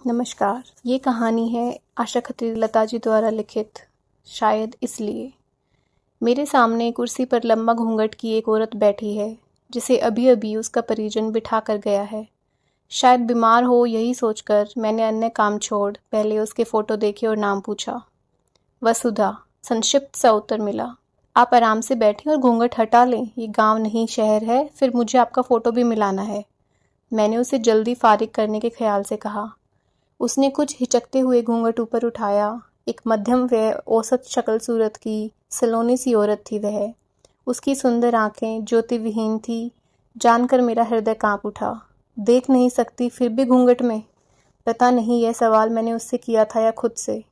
नमस्कार। ये कहानी है आशा खत्री लता जी द्वारा लिखित शायद इसलिए। मेरे सामने कुर्सी पर लंबा घूंघट की एक औरत बैठी है जिसे अभी अभी उसका परिजन बिठा कर गया है। शायद बीमार हो, यही सोचकर मैंने अन्य काम छोड़ पहले उसके फ़ोटो देखे और नाम पूछा। वसुधा, संक्षिप्त सा उत्तर मिला। आप आराम से बैठें और घूंघट हटा लें, ये गांव नहीं शहर है, फिर मुझे आपका फ़ोटो भी मिलाना है। मैंने उसे जल्दी फारिग करने के ख्याल से कहा। उसने कुछ हिचकते हुए घूंघट ऊपर उठाया। एक मध्यम व औसत शक्ल सूरत की सलोनी सी औरत थी वह। उसकी सुंदर आंखें ज्योति विहीन थी। जानकर मेरा हृदय कांप उठा। देख नहीं सकती फिर भी घूंघट में? पता नहीं यह सवाल मैंने उससे किया था या खुद से।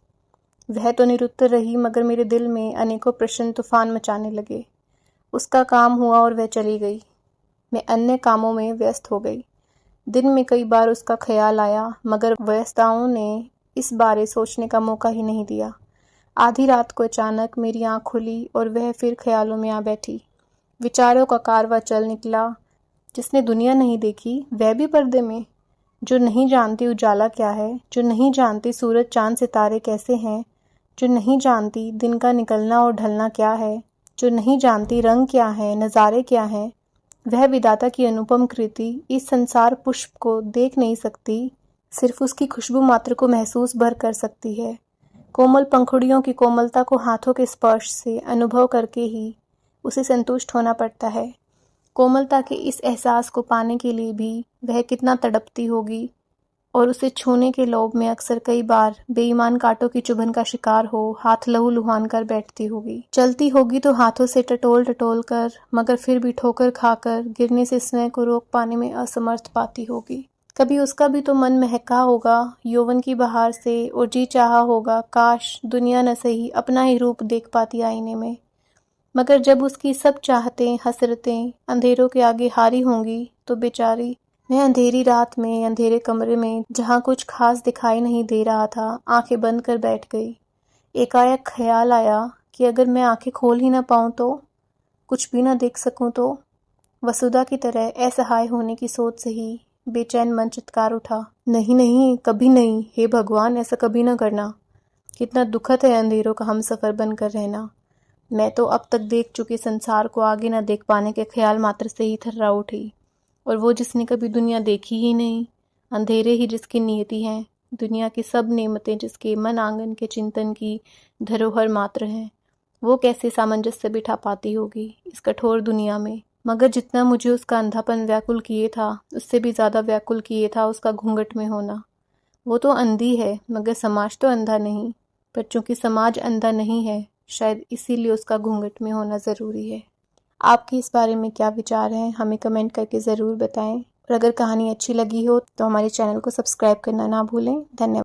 वह तो निरुत्तर रही, मगर मेरे दिल में अनेकों प्रश्न तूफान मचाने लगे। उसका काम हुआ और वह चली गई। मैं अन्य कामों में व्यस्त हो गई। दिन में कई बार उसका ख्याल आया, मगर व्यस्तताओं ने इस बारे सोचने का मौका ही नहीं दिया। आधी रात को अचानक मेरी आंख खुली और वह फिर ख्यालों में आ बैठी। विचारों का कारवां चल निकला। जिसने दुनिया नहीं देखी वह भी पर्दे में, जो नहीं जानती उजाला क्या है, जो नहीं जानती सूरज चांद सितारे कैसे हैं, जो नहीं जानती दिन का निकलना और ढलना क्या है, जो नहीं जानती रंग क्या है, नज़ारे क्या हैं, वह विधाता की अनुपम कृति इस संसार पुष्प को देख नहीं सकती, सिर्फ उसकी खुशबू मात्र को महसूस भर कर सकती है। कोमल पंखुड़ियों की कोमलता को हाथों के स्पर्श से अनुभव करके ही उसे संतुष्ट होना पड़ता है। कोमलता के इस एहसास को पाने के लिए भी वह कितना तड़पती होगी, और उसे छूने के लोभ में अक्सर कई बार बेईमान कांटों की चुभन का शिकार हो हाथ लहू लुहान कर बैठती होगी। चलती होगी तो हाथों से टटोल टटोल कर, मगर फिर भी ठोकर खाकर गिरने से स्वयं को रोक पाने में असमर्थ पाती होगी। कभी उसका भी तो मन महका होगा यौवन की बहार से, और जी चाहा होगा काश दुनिया न सही अपना ही रूप देख पाती आईने में। मगर जब उसकी सब चाहतें हसरतें अंधेरों के आगे हारी होंगी तो बेचारी, मैं अंधेरी रात में अंधेरे कमरे में जहाँ कुछ खास दिखाई नहीं दे रहा था आंखें बंद कर बैठ गई। एकाएक ख्याल आया कि अगर मैं आंखें खोल ही ना पाऊँ तो, कुछ भी ना देख सकूँ तो। वसुधा की तरह असहाय होने की सोच से ही बेचैन मन चित्कार उठा। नहीं नहीं, कभी नहीं, हे भगवान, ऐसा कभी ना करना। कितना दुखद है अंधेरों का हम सफ़र बनकर रहना। मैं तो अब तक देख चुके संसार को आगे न देख पाने के ख्याल मात्र से ही थर्रा उठी, और वो जिसने कभी दुनिया देखी ही नहीं। अंधेरे ही जिसकी नियति हैं, दुनिया की सब नेमतें जिसके मन आंगन के चिंतन की धरोहर मात्र हैं, वो कैसे सामंजस्य बिठा पाती होगी इस कठोर दुनिया में। मगर जितना मुझे उसका अंधापन व्याकुल किए था, उससे भी ज़्यादा व्याकुल किए था उसका घूंघट में होना। वो तो अंधी है, मगर समाज तो अंधा नहीं। पर चूंकि समाज अंधा नहीं है, शायद इसीलिए उसका घूंघट में होना ज़रूरी है। आपके इस बारे में क्या विचार हैं, हमें कमेंट करके ज़रूर बताएं। और अगर कहानी अच्छी लगी हो तो हमारे चैनल को सब्सक्राइब करना ना भूलें। धन्यवाद।